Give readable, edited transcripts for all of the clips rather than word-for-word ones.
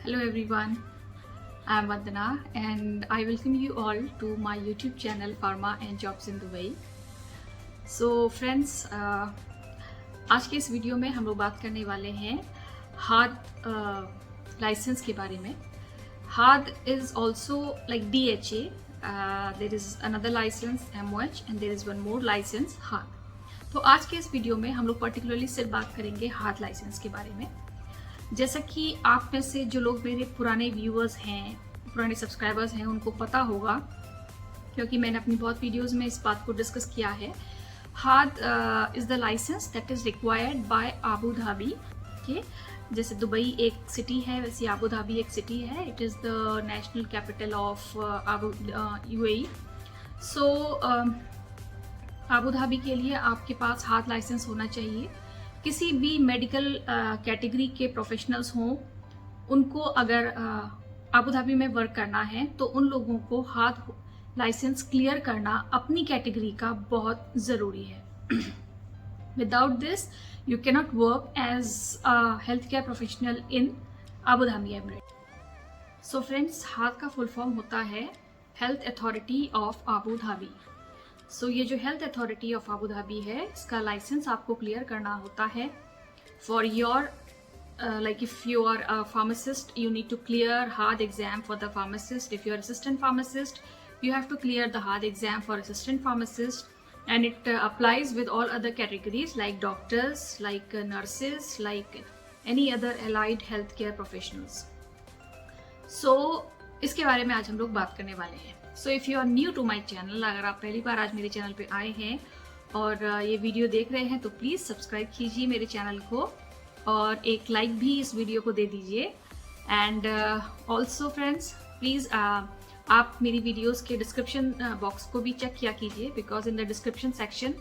Hello everyone, I am Vandana and I welcome you all to my YouTube channel Pharma and Jobs in Dubai. So friends, आज के इस video में हम लोग बात करने वाले हैं हार्ड लाइसेंस के बारे में. HAAD is also like DHA, there is another license MOH and there is one more license HAAD. तो आज के इस वीडियो में हम लोग पर्टिकुलरली सिर्फ बात करेंगे हार्ड लाइसेंस के बारे में. जैसा कि आप में से जो लोग मेरे पुराने व्यूअर्स हैं, पुराने सब्सक्राइबर्स हैं, उनको पता होगा क्योंकि मैंने अपनी बहुत वीडियोस में इस बात को डिस्कस किया है. HAAD is the license that is required by Abu Dhabi. के जैसे दुबई एक सिटी है वैसे आबू धाबी एक सिटी है. It is the national capital of UAE. So Abu Dhabi के लिए आपके पास हार्ड लाइसेंस होना चाहिए. किसी भी मेडिकल कैटेगरी के प्रोफेशनल्स हों, उनको अगर आबू धाबी में वर्क करना है तो उन लोगों को हार्ड लाइसेंस क्लियर करना अपनी कैटेगरी का बहुत ज़रूरी है. Without this you cannot work as a health care professional in Abu Dhabi emirate. So friends, HAAD का फुल फॉर्म होता है health authority of Abu Dhabi. So ये जो health authority of Abu Dhabi है, इसका लाइसेंस आपको clear करना होता है for your like if you are a pharmacist, you need to clear hard exam for the pharmacist. If you are assistant pharmacist, you have to clear the hard exam for assistant pharmacist, and it applies with all other categories like doctors, like nurses, like any other allied healthcare professionals. So इसके बारे में आज हम लोग बात करने वाले हैं. So if you are new to my channel, अगर आप पहली बार आज मेरे चैनल पे आए हैं और ये वीडियो देख रहे हैं तो प्लीज़ सब्सक्राइब कीजिए मेरे चैनल को और एक लाइक भी इस वीडियो को दे दीजिए. एंड ऑल्सो फ्रेंड्स, प्लीज़ आप मेरी वीडियोस के डिस्क्रिप्शन बॉक्स को भी चेक किया कीजिए, because in the description section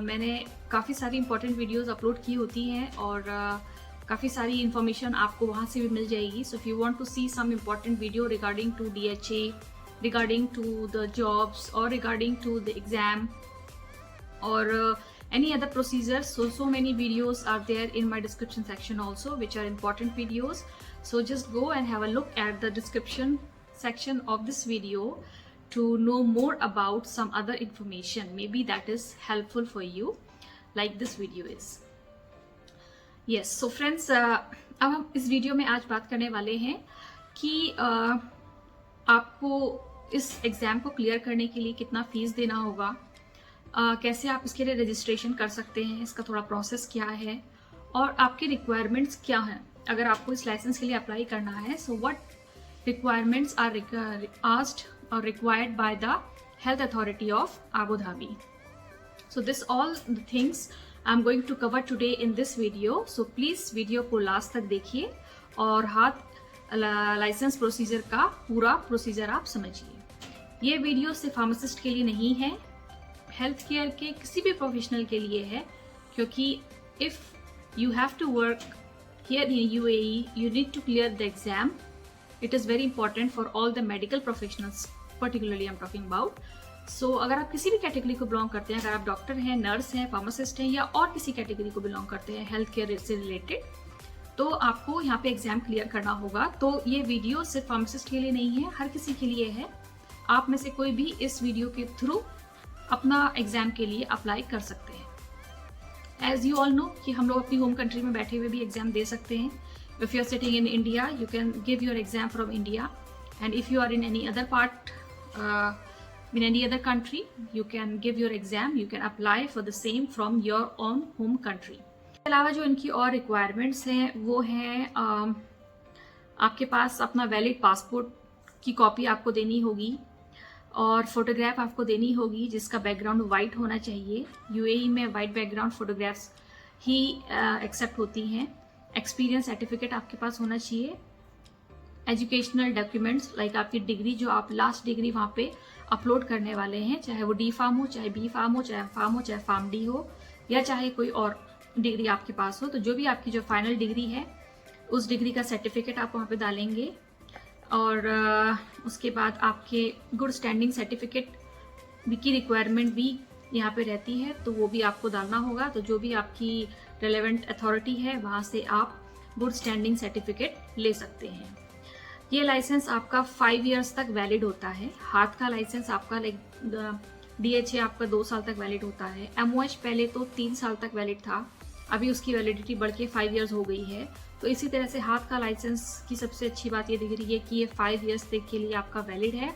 मैंने काफ़ी सारी इंपॉर्टेंट वीडियोस अपलोड की होती हैं और काफ़ी सारी इन्फॉर्मेशन आपको वहाँ से भी मिल जाएगी. So if you want to see some important video regarding to DHA, regarding to the jobs or regarding to the exam or any other procedures, so many videos are there in my description section also, which are important videos. So just go and have a look at the description section of this video to know more about some other information. Maybe that is helpful for you, like this video is. Yes, so friends, अब हम इस video में आज बात करने वाले हैं कि आपको इस एग्ज़ाम को क्लियर करने के लिए कितना फ़ीस देना होगा, कैसे आप इसके लिए रजिस्ट्रेशन कर सकते हैं, इसका थोड़ा प्रोसेस क्या है और आपके रिक्वायरमेंट्स क्या हैं अगर आपको इस लाइसेंस के लिए अप्लाई करना है. So what requirements are asked और required by the health authority of Abu Dhabi. So this all the things I am going to cover today in this video. So please video को last तक देखिए और licence procedure का पूरा procedure आप समझिए. ये वीडियो सिर्फ फार्मासिस्ट के लिए नहीं है, हेल्थ केयर के किसी भी प्रोफेशनल के लिए है, क्योंकि if you have to work here in UAE you need to clear the exam. It is very important for all the medical professionals, particularly I am talking about. So अगर आप किसी भी कैटेगरी को belong करते हैं, अगर आप doctor हैं, नर्स हैं, फार्मासिस्ट हैं या और किसी कैटेगरी को बिलोंग करते हैं हेल्थ केयर से रिलेटेड, तो आपको यहाँ पे एग्जाम क्लियर करना होगा. तो ये वीडियो सिर्फ फार्मासिस्ट के लिए नहीं है, हर किसी के लिए है. आप में से कोई भी इस वीडियो के थ्रू अपना एग्जाम के लिए अप्लाई कर सकते हैं. एज यू ऑल नो कि हम लोग अपनी होम कंट्री में बैठे हुए भी एग्जाम दे सकते हैं. If you are sitting in India you can give your exam from India, and if you are in any other part in any other country you can give your exam, you can apply for the same from your own home country. इसके अलावा जो इनकी और requirements हैं वो हैं आपके पास अपना वैलिड पासपोर्ट की कॉपी आपको देनी होगी और फोटोग्राफ आपको देनी होगी जिसका बैकग्राउंड वाइट होना चाहिए. UAE में वाइट बैकग्राउंड फोटोग्राफ्स ही एक्सेप्ट होती हैं. एक्सपीरियंस सर्टिफिकेट आपके पास होना चाहिए. एजुकेशनल डॉक्यूमेंट्स लाइक आपकी डिग्री, जो आप लास्ट डिग्री वहाँ पे अपलोड करने वाले हैं, चाहे वो D फार्म हो, चाहे B फार्म हो, चाहे फार्म हो, चाहे फार्म D हो, या चाहे कोई और डिग्री आपके पास हो, तो जो भी आपकी जो फाइनल डिग्री है उस डिग्री का सर्टिफिकेट आप वहाँ पे डालेंगे. और उसके बाद आपके गुड स्टैंडिंग सर्टिफिकेट की रिक्वायरमेंट भी यहाँ पे रहती है, तो वो भी आपको डालना होगा. तो जो भी आपकी रिलेवेंट अथॉरिटी है वहाँ से आप गुड स्टैंडिंग सर्टिफिकेट ले सकते हैं। ये लाइसेंस आपका 5 इयर्स तक वैलिड होता है। हाथ का लाइसेंस आपका DHA आपका 2 साल तक वैलिड होता है। MOH पहले तो 3 साल तक वैलिड था, अभी उसकी वैलिडिटी बढ़ के 5 इयर्स हो गई है। तो इसी तरह से हाथ का लाइसेंस की सबसे अच्छी बात ये दिख रही है कि ये 5 इयर्स तक के लिए आपका वैलिड है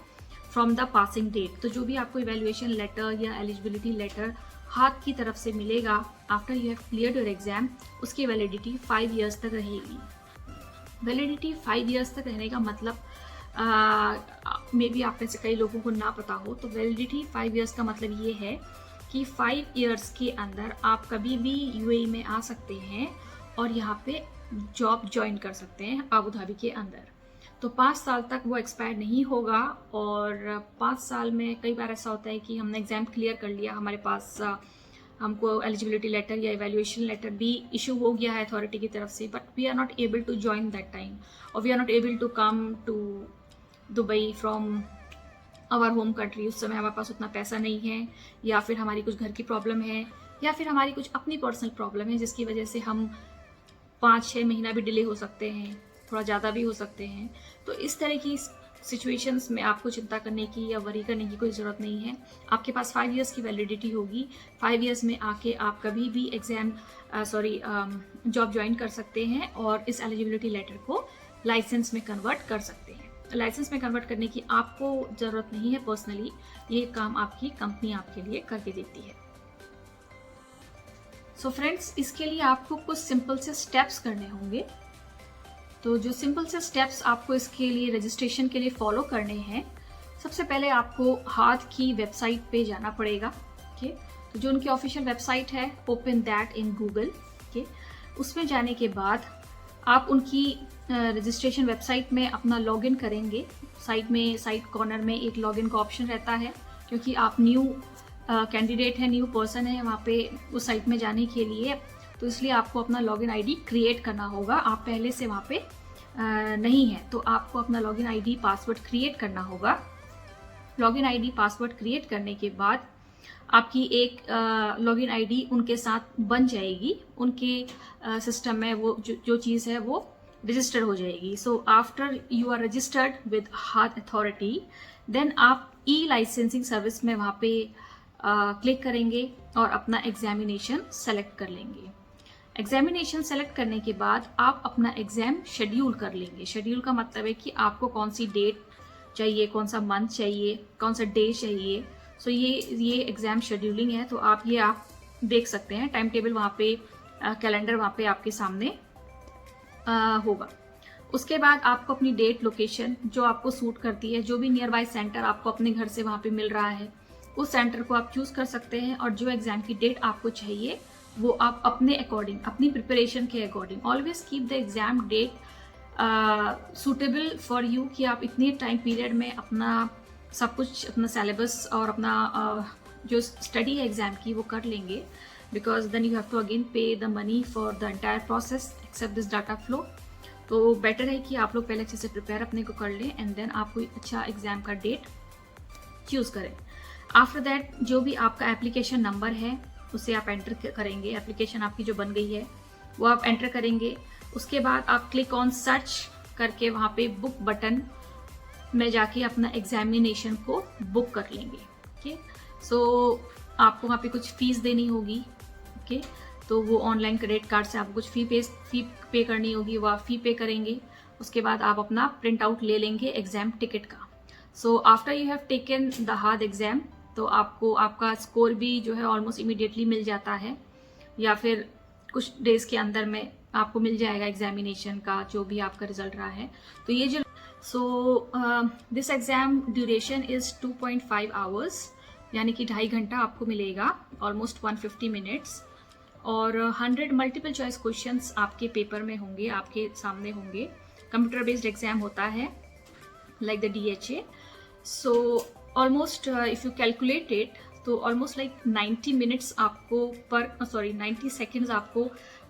फ्रॉम द पासिंग डेट। तो जो भी आपको इवैल्यूएशन लेटर या एलिजिबिलिटी लेटर हाथ की तरफ से मिलेगा after you have cleared your exam, उसकी वैलिडिटी 5 इयर्स तक रहेगी। वैलिडिटी 5 इयर्स तक रहने का मतलब मे बी आप में से कई लोगों को ना पता हो, तो वैलिडिटी 5 इयर्स का मतलब ये है कि 5 इयर्स के अंदर आप कभी भी UAE में आ सकते हैं और यहाँ पे जॉब ज्वाइन कर सकते हैं आबू धाबी के अंदर। तो 5 साल तक वो एक्सपायर नहीं होगा। और 5 साल में कई बार ऐसा होता है कि हमने एग्ज़ाम क्लियर कर लिया, हमारे पास हमको एलिजिबिलिटी लेटर या इवैल्यूएशन लेटर भी इशू हो गया है अथॉरिटी की तरफ से, but we are not able to join that time, और we are not able to come to Dubai from our home country. उस समय हमारे पास उतना पैसा नहीं है, या फिर हमारी कुछ घर की प्रॉब्लम है, या फिर हमारी कुछ अपनी पर्सनल प्रॉब्लम है जिसकी वजह से हम 5-6 महीना भी डिले हो सकते हैं, थोड़ा ज़्यादा भी हो सकते हैं। तो इस तरह की सिचुएशंस में आपको चिंता करने की या वरी करने की कोई ज़रूरत नहीं है। आपके पास 5 इयर्स की वैलिडिटी होगी। 5 इयर्स में आके आप कभी भी जॉब ज्वाइन कर सकते हैं और इस एलिजिबिलिटी लेटर को लाइसेंस में कन्वर्ट कर सकते हैं। लाइसेंस में कन्वर्ट करने की आपको ज़रूरत नहीं है पर्सनली, ये काम आपकी कंपनी आपके लिए करके देती है। सो फ्रेंड्स, इसके लिए आपको कुछ सिंपल से स्टेप्स करने होंगे। तो जो सिंपल से स्टेप्स आपको इसके लिए रजिस्ट्रेशन के लिए फॉलो करने हैं, सबसे पहले आपको हाथ की वेबसाइट पे जाना पड़ेगा। ओके, तो जो उनकी ऑफिशियल वेबसाइट है, open that in Google. Okay, उसमें जाने के बाद आप उनकी रजिस्ट्रेशन वेबसाइट में अपना लॉगिन करेंगे। साइड कॉर्नर में एक लॉगिन का ऑप्शन रहता है, क्योंकि आप न्यू कैंडिडेट है, न्यू पर्सन है वहाँ पे उस साइट में जाने के लिए, तो इसलिए आपको अपना लॉगिन आईडी क्रिएट करना होगा। आप पहले से वहाँ पे नहीं है, तो आपको अपना लॉगिन आईडी पासवर्ड क्रिएट करना होगा। लॉगिन आईडी पासवर्ड क्रिएट करने के बाद आपकी एक लॉगिन आईडी उनके साथ बन जाएगी, उनके सिस्टम में वो जो चीज़ है वो रजिस्टर हो जाएगी। So after you are registered with HAAD authority, then आप लाइसेंसिंग सर्विस में वहाँ पे क्लिक करेंगे और अपना एग्जामिनेशन सेलेक्ट कर लेंगे। एग्जामिनेशन सेलेक्ट करने के बाद आप अपना एग्जाम शेड्यूल कर लेंगे। शेड्यूल का मतलब है कि आपको कौन सी डेट चाहिए, कौन सा मंथ चाहिए, कौन सा डे चाहिए। सो ये एग्ज़ाम शेड्यूलिंग है, तो आप देख सकते हैं। टाइम टेबल वहाँ पे, कैलेंडर वहाँ पे आपके सामने होगा। उसके बाद आपको अपनी डेट, लोकेशन जो आपको सूट करती है, जो भी नियर बाय सेंटर आपको अपने घर से वहाँ पे मिल रहा है, उस सेंटर को आप चूज़ कर सकते हैं। और जो एग्ज़ाम की डेट आपको चाहिए वो आप अपने अकॉर्डिंग, अपनी प्रिपरेशन के according, always keep the exam date suitable for you, कि आप इतने टाइम पीरियड में अपना सब कुछ, अपना सिलेबस और अपना जो स्टडी है एग्ज़ाम की वो कर लेंगे। Because then you have to again pay the money for the entire process except this data flow. तो बेटर है कि आप लोग पहले अच्छे से प्रिपेयर अपने को कर लें एंड देन आप कोई अच्छा एग्ज़ाम का डेट चूज़ करें। आफ्टर दैट जो भी आपका एप्लीकेशन नंबर है उसे आप एंटर करेंगे। एप्लीकेशन आपकी जो बन गई है वो आप एंटर करेंगे। उसके बाद आप क्लिक ऑन सर्च करके वहाँ पे बुक बटन में जाके अपना एग्जामिनेशन को बुक कर लेंगे। ओके, सो आपको वहाँ पे कुछ फ़ीस देनी होगी। ओके, तो वो ऑनलाइन क्रेडिट कार्ड से आपको कुछ फ़ी पे करनी होगी, वो आप फ़ी पे करेंगे। उसके बाद आप अपना प्रिंट आउट ले लेंगे एग्ज़ाम टिकट का। सो after you have taken the hard exam, तो आपको आपका स्कोर भी जो है ऑलमोस्ट इमीडिएटली मिल जाता है, या फिर कुछ डेज़ के अंदर में आपको मिल जाएगा एग्जामिनेशन का जो भी आपका रिजल्ट रहा है। तो ये जो this exam duration is 2.5 hours, यानी कि 2.5 घंटा आपको मिलेगा, ऑलमोस्ट 150 मिनट्स। और 100 मल्टीपल चॉइस क्वेश्चंस आपके पेपर में होंगे, आपके सामने होंगे। कंप्यूटर बेस्ड एग्ज़ाम होता है like the DHA। So almost if you calculate it, तो ऑलमोस्ट लाइक 90 मिनट्स आपको 90 सेकेंड्स आपको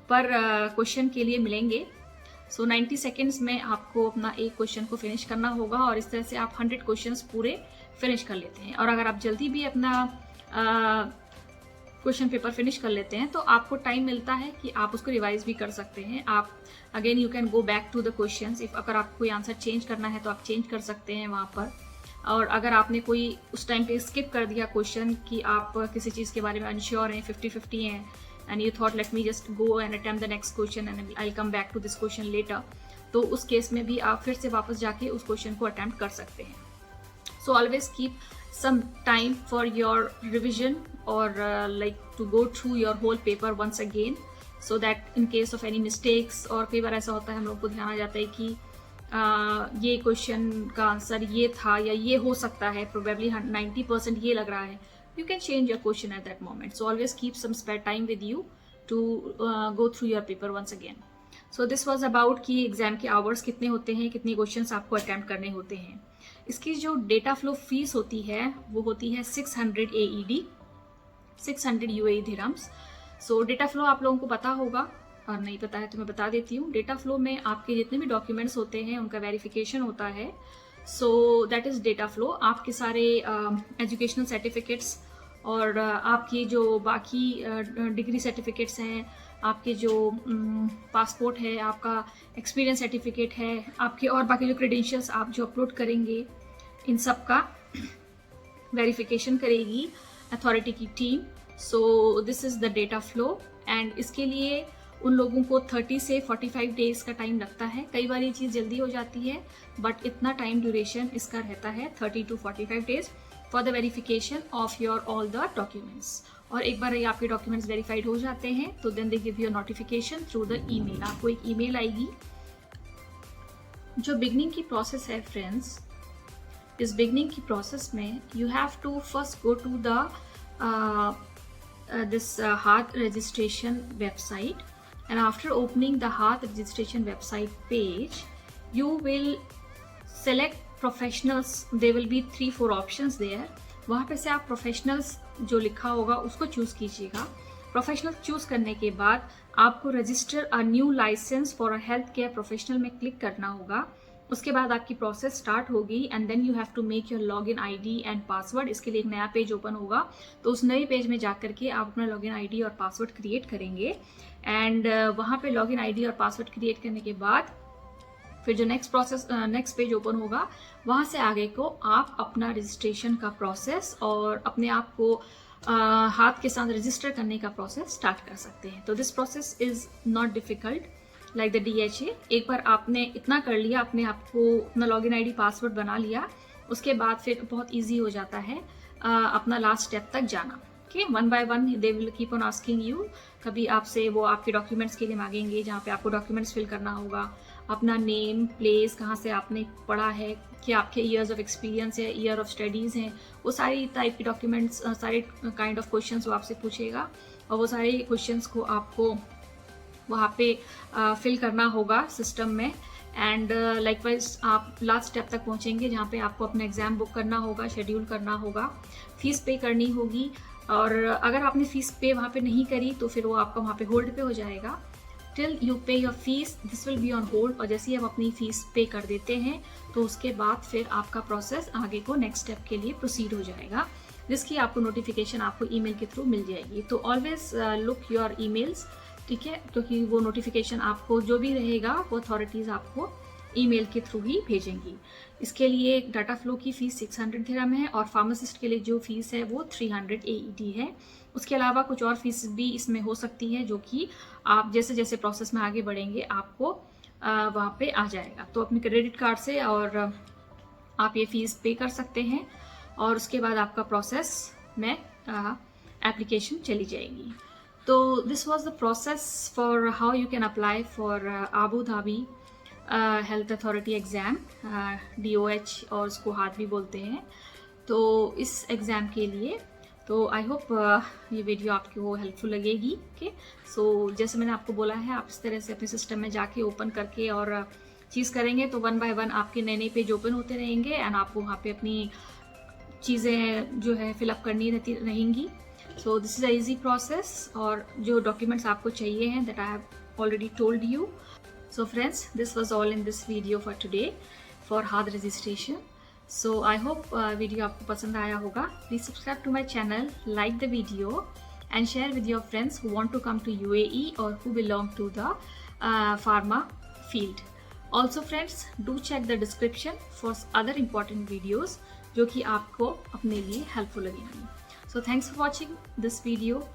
पर क्वेश्चन के लिए मिलेंगे। सो 90 सेकेंड्स में आपको अपना एक क्वेश्चन को फिनिश करना होगा, और इस तरह से आप 100 क्वेश्चंस पूरे फिनिश कर लेते हैं। और अगर आप जल्दी भी अपना क्वेश्चन पेपर फिनिश कर लेते हैं तो आपको टाइम मिलता है कि आप उसको रिवाइज भी कर सकते हैं। आप again you can go back to the questions, if अगर आपको कोई आंसर चेंज करना है तो आप चेंज कर सकते हैं वहाँ पर। और अगर आपने कोई उस टाइम पे स्किप कर दिया क्वेश्चन कि आप किसी चीज़ के बारे में अनश्योर हैं, 50-50 हैं, and you thought let me just go and attempt the next question and I come back to this question later, तो उस केस में भी आप फिर से वापस जाके उस क्वेश्चन को अटेम्प्ट कर सकते हैं। So always keep some time for your revision or like to go through your whole paper once again, so that in case of any mistakes, और कई बार ऐसा होता है हम लोग को ध्यान आ जाता है कि ये क्वेश्चन का आंसर ये था या ये हो सकता है, probably 90% ये लग रहा है, you can change your question at that moment. So always keep some spare time with you to go through your paper once again. So this was about कि एग्जाम के आवर्स कितने होते हैं, कितने क्वेश्चंस आपको अटेम्प्ट करने होते हैं। इसकी जो डेटा फ्लो फीस होती है वो होती है 600 AED, 600 UAE दिरहम्स। सो डेटा फ्लो आप लोगों को पता होगा, और नहीं पता है तो मैं बता देती हूँ। डेटा फ्लो में आपके जितने भी डॉक्यूमेंट्स होते हैं उनका वेरिफिकेशन होता है। So that is data flow. आपके सारे एजुकेशनल सर्टिफिकेट्स और आपकी जो बाकी डिग्री सर्टिफिकेट्स हैं, आपके जो पासपोर्ट है, आपका एक्सपीरियंस सर्टिफिकेट है, आपके और बाकी जो क्रेडेंशियल्स आप जो अपलोड करेंगे, इन सब का वेरिफिकेशन करेगी अथॉरिटी की team. So this is the data flow, and इसके लिए उन लोगों को 30 से 45 डेज का टाइम लगता है। कई बार ये चीज़ जल्दी हो जाती है, बट इतना टाइम ड्यूरेशन इसका रहता है 30 to 45 days for the verification of your all the documents. और एक बार ये आपके डॉक्यूमेंट्स वेरीफाइड हो जाते हैं तो then they give you notification through the email. आपको एक ईमेल आएगी। जो बिगनिंग की प्रोसेस है फ्रेंड्स, इस बिगनिंग की प्रोसेस में you have to first go to the this HAAD registration website, and after opening the HAAD registration website page you will select professionals. There will be 3-4 options there. वहाँ पे से आप professionals जो लिखा होगा उसको चूज़ कीजिएगा। प्रोफेशनल चूज़ करने के बाद आपको register a new license for a health care professional में क्लिक करना होगा। उसके बाद आपकी प्रोसेस स्टार्ट होगी, and then you have to make your login ID and password. इसके लिए एक नया पेज ओपन होगा, तो उस नए पेज में जाकर के आप अपना लॉगिन आईडी और पासवर्ड क्रिएट करेंगे। एंड वहाँ पे लॉगिन आईडी और पासवर्ड क्रिएट करने के बाद फिर जो नेक्स्ट पेज ओपन होगा, वहाँ से आगे को आप अपना रजिस्ट्रेशन का प्रोसेस और अपने आप को हाथ के साथ रजिस्टर करने का प्रोसेस स्टार्ट कर सकते हैं। तो this process is not difficult like the DHA। एक बार आपने इतना कर लिया, अपने आप को अपना लॉगिन आईडी पासवर्ड बना लिया, उसके बाद फिर बहुत ईजी हो जाता है अपना लास्ट स्टेप तक जाना। Okay, 1 by 1 they will keep on asking you. कभी आपसे वो आपके डॉक्यूमेंट्स के लिए मांगेंगे, जहाँ पे आपको डॉक्यूमेंट्स फिल करना होगा, अपना नेम, प्लेस, कहाँ से आपने पढ़ा है, क्या आपके ईयर्स ऑफ एक्सपीरियंस है, ईयर ऑफ स्टडीज़ हैं, वो सारी टाइप के डॉक्यूमेंट्स, सारे काइंड ऑफ क्वेश्चंस वो आपसे पूछेगा, और वो सारे क्वेश्चंस को आपको वहाँ पे फिल करना होगा सिस्टम में। एंड लाइकवाइज आप लास्ट स्टेप तक पहुँचेंगे, जहाँ पे आपको अपना एग्ज़ाम बुक करना होगा, शेड्यूल करना होगा, फीस पे करनी होगी। और अगर आपने फ़ीस पे वहाँ पे नहीं करी तो फिर वो आपका वहाँ पे होल्ड पे हो जाएगा टिल यू पे your fees. This will be on hold. और जैसे ही आप अपनी फ़ीस पे कर देते हैं तो उसके बाद फिर आपका प्रोसेस आगे को नेक्स्ट स्टेप के लिए प्रोसीड हो जाएगा, जिसकी आपको नोटिफिकेशन आपको ईमेल के थ्रू मिल जाएगी। तो ऑलवेज लुक योर ईमेल्स, ठीक है, क्योंकि वो नोटिफिकेशन आपको जो भी रहेगा वो अथॉरिटीज़ आपको ईमेल के थ्रू ही भेजेंगी। इसके लिए डाटा फ्लो की फ़ीस 600 दिरहम है, और फार्मासिस्ट के लिए जो फ़ीस है वो 300 AED है। उसके अलावा कुछ और फीस भी इसमें हो सकती है, जो कि आप जैसे जैसे प्रोसेस में आगे बढ़ेंगे आपको वहाँ पे आ जाएगा। तो अपने क्रेडिट कार्ड से और आप ये फ़ीस पे कर सकते हैं, और उसके बाद आपका प्रोसेस में एप्लीकेशन चली जाएगी। तो this was the process for how you can apply for Abu Dhabi health authority exam, DOH, और उसको हाथ भी बोलते हैं। तो इस एग्ज़ाम के लिए तो आई होप ये वीडियो आपको हेल्पफुल लगेगी। ओके, सो जैसे मैंने आपको बोला है, आप इस तरह से अपने सिस्टम में जाके ओपन करके और चीज़ करेंगे तो 1 by 1 आपके नए नए पेज ओपन होते रहेंगे, एंड आपको वहाँ पे अपनी चीज़ें जो है फिलअप करनी रहती रहेंगी। So this is a easy process, और जो डॉक्यूमेंट्स आपको चाहिए हैं that I have already told you. So friends, this was all in this video for today for हाथ registration. So I hope video आपको पसंद आया होगा. Please subscribe to my channel, like the video, and share with your friends who want to come to UAE or who belong to the pharma field. Also friends, do check the description for other important videos जो कि आपको अपने लिए helpful लगेंगी. So thanks for watching this video.